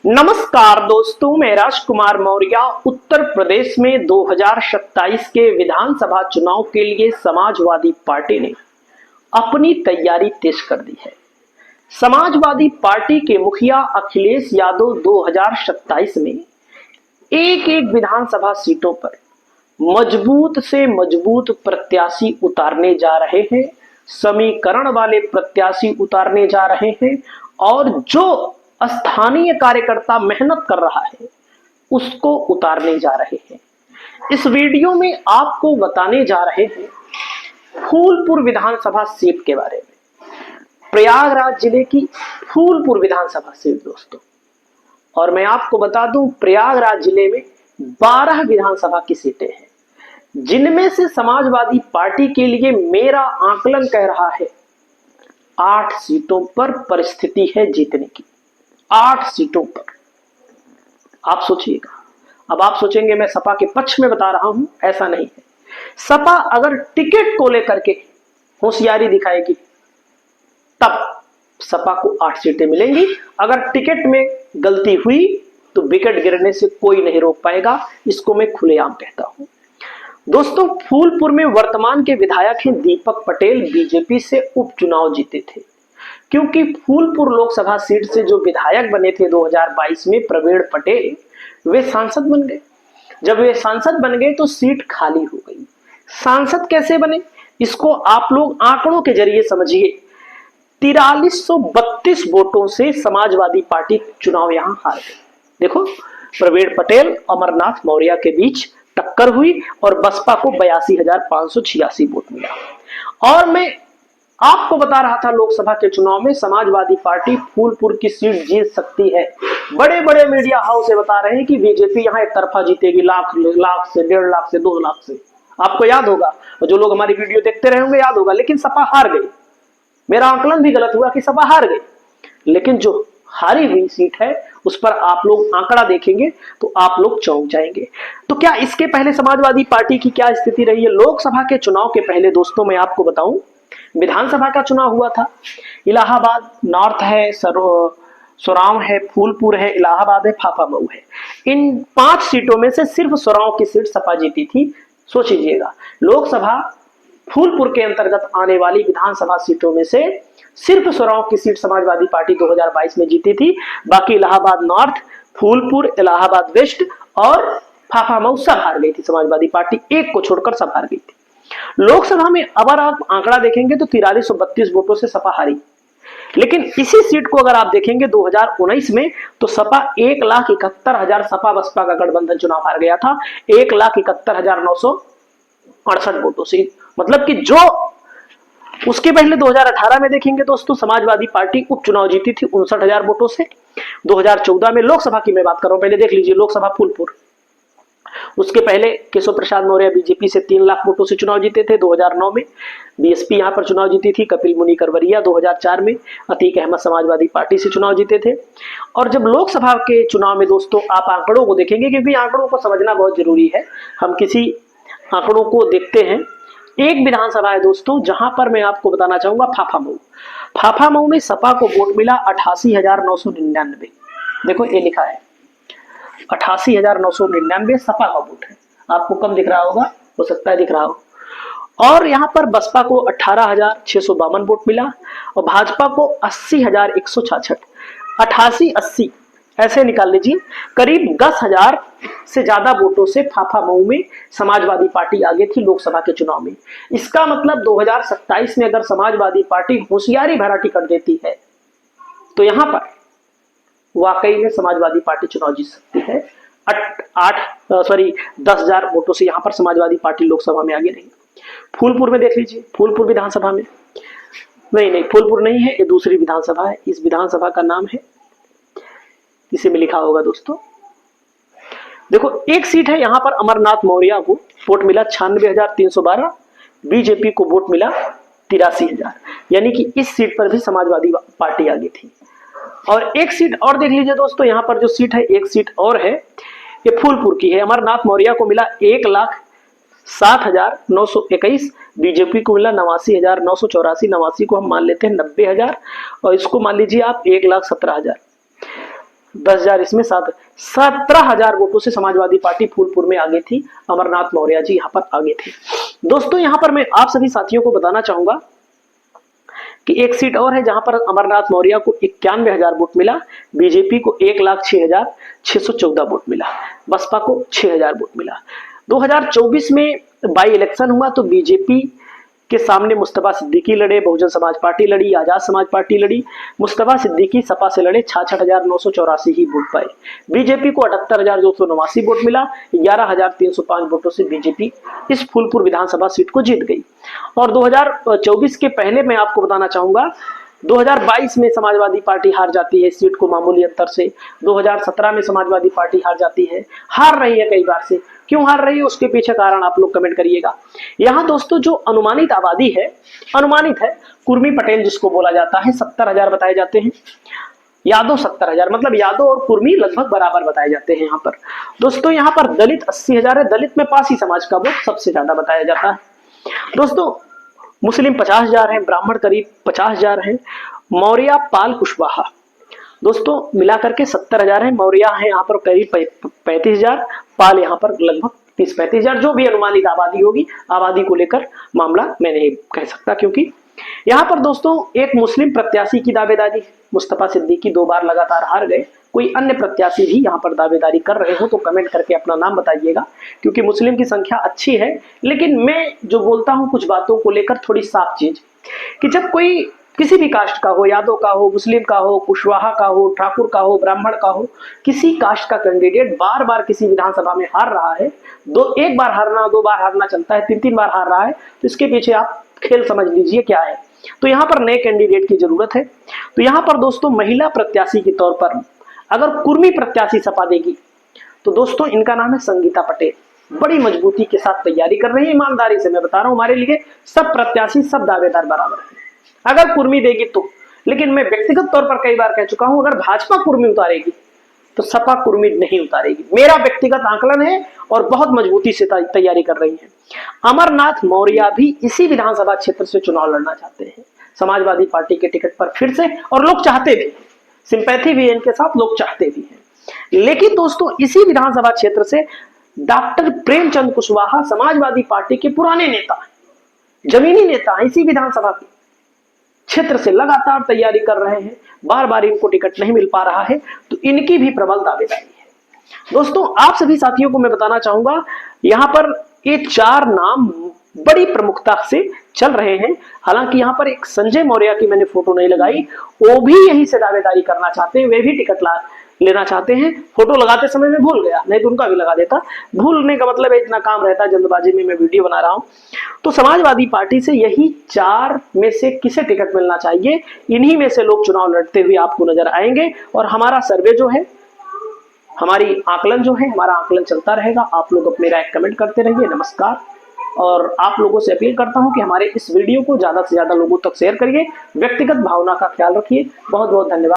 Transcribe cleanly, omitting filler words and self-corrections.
नमस्कार दोस्तों, मैं राजकुमार मौर्य उत्तर प्रदेश में 2027 के विधानसभा चुनाव के लिए समाजवादी पार्टी ने अपनी तैयारी तेज कर दी है। समाजवादी पार्टी के मुखिया अखिलेश यादव 2027 में एक एक विधानसभा सीटों पर मजबूत से मजबूत प्रत्याशी उतारने जा रहे हैं, समीकरण वाले प्रत्याशी उतारने जा रहे हैं और जो स्थानीय कार्यकर्ता मेहनत कर रहा है उसको उतारने जा रहे हैं। इस वीडियो में आपको बताने जा रहे हैं फूलपुर विधानसभा सीट के बारे में, प्रयागराज जिले की फूलपुर विधानसभा सीट दोस्तों। और मैं आपको बता दूं, प्रयागराज जिले में 12 विधानसभा की सीटें हैं, जिनमें से समाजवादी पार्टी के लिए मेरा आकलन कह रहा है 8 सीटों पर परिस्थिति है जीतने की। 8 सीटों पर आप सोचिएगा। अब आप सोचेंगे मैं सपा के पक्ष में बता रहा हूं, ऐसा नहीं है। सपा अगर टिकट को लेकर के होशियारी दिखाएगी तब सपा को 8 सीटें मिलेंगी। अगर टिकट में गलती हुई तो विकेट गिरने से कोई नहीं रोक पाएगा, इसको मैं खुलेआम कहता हूं। दोस्तों, फूलपुर में वर्तमान के विधायक हैं दीपक पटेल, बीजेपी से उपचुनाव जीते थे। क्योंकि फूलपुर लोकसभा सीट से जो विधायक बने थे 2022 में प्रवीण पटेल, वे सांसद बन गए। जब वे सांसद बन गए तो सीट खाली हो गई। सांसद कैसे बने, इसको आप लोग आंकड़ों के जरिए समझिए। 4332 वोटों से समाजवादी पार्टी चुनाव यहां हार गई। देखो, प्रवीण पटेल अमरनाथ मौर्य के बीच टक्कर हुई और बसपा को 82,586 वोट मिला। और मैं आपको बता रहा था लोकसभा के चुनाव में समाजवादी पार्टी फूलपुर की सीट जीत सकती है। बड़े बड़े मीडिया हाउस से बता रहे हैं कि बीजेपी यहां एक तरफा जीतेगी, लाख से 1.5 लाख से 2 लाख से। आपको याद होगा, और जो लोग हमारी वीडियो देखते रहे होंगे याद होगा, लेकिन सपा हार गई। मेरा आंकलन भी गलत हुआ कि सपा हार गई, लेकिन जो हारी हुई सीट है उस पर आप लोग आंकड़ा देखेंगे तो आप लोग चौंक जाएंगे। तो क्या इसके पहले समाजवादी पार्टी की क्या स्थिति रही है? लोकसभा के चुनाव के पहले दोस्तों मैं आपको बताऊं, विधानसभा का चुनाव हुआ था। इलाहाबाद नॉर्थ है, सोराव है, फूलपुर है, इलाहाबाद है, फाफामऊ है। इन 5 सीटों में से सिर्फ सोराव की सीट सपा जीती थी। सोच लीजिएगा, लोकसभा फूलपुर के अंतर्गत आने वाली विधानसभा सीटों में से सिर्फ सोराव की सीट समाजवादी पार्टी 2022 में जीती थी। बाकी इलाहाबाद नॉर्थ, फूलपुर, इलाहाबाद वेस्ट और फाफामऊ सब हार गई थी समाजवादी पार्टी, एक को छोड़कर सब हार गई थी। लोकसभा में अगर आप आंकड़ा देखेंगे तो 4332 वोटों से सपा हारी। लेकिन इसी सीट को अगर आप देखेंगे 2019 में तो सपा 1,71,000 सपा बसपा का गठबंधन चुनाव हार गया था, 1,71,968 वोटों से। मतलब कि जो उसके पहले 2018 में देखेंगे दोस्तों, समाजवादी पार्टी उपचुनाव जीती थी 59,000 वोटों से। 2014 में लोकसभा की मैं बात कर रहा हूं, पहले देख लीजिए लोकसभा फूलपुर। उसके पहले केशव प्रसाद मौर्य बीजेपी से 3 लाख वोटों से चुनाव जीते थे। 2009 में बीएसपी यहां पर चुनाव जीती थी। कपिल मुनि करवरिया 2004 में अतीक अहमद समाजवादी पार्टी से चुनाव जीते थे। और जब लोकसभा के चुनाव में दोस्तों आप आंकड़ों को देखेंगे, क्योंकि आंकड़ों को समझना बहुत जरूरी है, हम किसी आंकड़ों को देखते हैं। एक विधानसभा है दोस्तों जहां पर मैं आपको बताना चाहूंगा फाफामऊ। फाफामऊ में सपा को वोट मिला 88,999। देखो ये लिखा है 88,999 सपा का वोट है। आपको कम दिख रहा होगा, हो सकता है दिख रहा हो। और यहां पर बसपा को 18,652 वोट मिला और भाजपा को 80,166। 88-80 ऐसे निकाल लीजिए, करीब 10,000 से ज्यादा वोटों से फाफामऊ में समाजवादी पार्टी आगे थी लोकसभा के चुनाव में। इसका मतलब 2027 में अगर समाजवादी पार्टी होशियारी भरा टिकट देती है तो यहां पर वाकई में समाजवादी पार्टी चुनाव जीत सकती है। 10,000 वोटों से यहां पर समाजवादी पार्टी लोकसभा में आगे रही। फूलपुर में देख लीजिए, फूलपुर विधानसभा में नहीं फूलपुर नहीं है, ये दूसरी विधानसभा है। इस विधानसभा का नाम है, इसे में लिखा होगा दोस्तों। देखो एक सीट है यहां पर अमरनाथ मौर्य को वोट मिला 96,312, बीजेपी को वोट मिला 83,000, यानी कि इस सीट पर भी समाजवादी पार्टी आगे थी। और एक सीट और देख लीजिए दोस्तों, यहां पर जो सीट है एक सीट और है, ये फूलपुर की है। अमरनाथ मौर्य को मिला 1,60,921, बीजेपी को मिला 89,984। 89 को हम मान लेते हैं 90,000 और इसको मान लीजिए आप 1,17,000। 10,000 इसमें 17,000 वोटों से समाजवादी पार्टी फूलपुर में आगे थी। अमरनाथ मौर्य जी यहाँ पर आगे थे। दोस्तों यहाँ पर मैं आप सभी साथियों को बताना चाहूंगा कि एक सीट और है जहां पर अमरनाथ मौर्य को 91,000 वोट मिला, बीजेपी को 1,06,614 वोट मिला, बसपा को 6,000 वोट मिला। 2024 में बाई इलेक्शन हुआ तो बीजेपी के सामने मुस्तफा सिद्दीकी लड़े, बहुजन समाज पार्टी लड़ी, आजाद समाज पार्टी लड़ी। मुस्तफा सिद्दीकी सपा से लड़े, 66,984 ही वोट पाए। बीजेपी को 78,289 वोट मिला, 11,305 वोटों से बीजेपी इस फूलपुर विधानसभा सीट को जीत गई। और 2024 के पहले मैं आपको बताना चाहूंगा 2022 में समाजवादी पार्टी हार जाती है इस सीट को मामूली अंतर से। 2017 में समाजवादी पार्टी हार जाती है, हार रही है कई बार से। क्यों हार रही है उसके पीछे कारण आप लोग कमेंट करिएगा। यहाँ दोस्तों जो अनुमानित आबादी है, अनुमानित है, कुर्मी पटेल जिसको बोला जाता है 70,000 बताए जाते हैं, यादव 70,000, मतलब यादव और कुर्मी लगभग बराबर बताए जाते हैं। यहाँ पर दोस्तों यहाँ पर दलित 80,000 है, दलित में पासी समाज का वोट सबसे ज्यादा बताया जाता है। दोस्तों मुस्लिम 50,000 है, ब्राह्मण करीब 50,000 है, मौर्य पाल कुशवाहा दोस्तों मिलाकर के 70,000 है। मौर्य है यहाँ पर करीब 35,000, पाल यहाँ पर लगभग 30-35,000, जो भी अनुमानित आबादी होगी, आबादी को लेकर मामला मैं नहीं कह सकता, क्योंकि यहाँ पर दोस्तों एक मुस्लिम प्रत्याशी की दावेदारी, मुस्तफा सिद्दीकी 2 बार लगातार हार गए। कोई अन्य प्रत्याशी भी यहाँ पर दावेदारी कर रहे हो तो कमेंट करके अपना नाम बताइएगा, क्योंकि मुस्लिम की संख्या अच्छी है। लेकिन मैं जो बोलता हूँ कुछ बातों को लेकर थोड़ी साफ चीज, कि जब कोई किसी भी कास्ट का हो, यादव का हो, मुस्लिम का हो, कुशवाहा का हो, ठाकुर का हो, ब्राह्मण का हो, किसी कास्ट का कैंडिडेट बार बार किसी विधानसभा में हार रहा है, एक बार हारना, 2 बार हारना चलता है, 3 बार हार रहा है, तो इसके पीछे आप खेल समझ लीजिए क्या है। तो यहाँ पर नए कैंडिडेट की जरूरत है। तो यहाँ पर दोस्तों महिला प्रत्याशी के तौर पर अगर कुर्मी प्रत्याशी सपा देगी तो दोस्तों इनका नाम है संगीता पटेल। बड़ी मजबूती के साथ तैयारी कर रही है, ईमानदारी से मैं बता रहा हूं, हमारे लिए सब प्रत्याशी सब दावेदार बराबर है अगर कुर्मी देगी तो। लेकिन मैं व्यक्तिगत तौर पर कई बार कह चुका हूं, अगर भाजपा कुर्मी उतारेगी तो सपा कुर्मी नहीं उतारेगी। मेरा व्यक्तिगत आंकलन है और बहुत मजबूती से तैयारी कर रही है। अमरनाथ मौर्य भी इसी विधानसभा क्षेत्र से चुनाव लड़ना चाहते हैं, समाजवादी पार्टी के टिकट पर फिर से, और लोग चाहते भी, सिंपैथी भी है इनके साथ, लोग चाहते भी हैं। लेकिन दोस्तों इसी विधानसभा क्षेत्र से डॉक्टर प्रेमचंद कुशवाहा समाजवादी पार्टी के पुराने नेता, जमीनी नेता, इसी विधानसभा के क्षेत्र से लगातार तैयारी कर रहे हैं, बार बार इनको टिकट नहीं मिल पा रहा है, तो इनकी भी प्रबल दावेदारी है। दोस्तों आप सभी साथियों को मैं बताना चाहूंगा, यहां पर ये 4 नाम बड़ी प्रमुखता से चल रहे हैं। हालांकि यहाँ पर एक संजय मौर्य की मैंने फोटो नहीं लगाई, वो भी यही से दावेदारी करना चाहते हैं, वे भी टिकट लेना चाहते हैं। फोटो लगाते समय मैं भूल गया, नहीं तो उनका भी लगा देता। भूलने का मतलब है इतना काम रहता है, जल्दबाजी में मैं वीडियो बना रहा हूं। तो समाजवादी पार्टी से यही 4 में से किसे टिकट मिलना चाहिए, इन्हीं में से लोग चुनाव लड़ते हुए आपको नजर आएंगे। और हमारा सर्वे जो है, हमारी आकलन जो है, हमारा आकलन चलता रहेगा। आप लोग अपनी राय कमेंट करते रहिए। नमस्कार। और आप लोगों से अपील करता हूं कि हमारे इस वीडियो को ज्यादा से ज्यादा लोगों तक शेयर करिए। व्यक्तिगत भावना का ख्याल रखिए। बहुत बहुत धन्यवाद।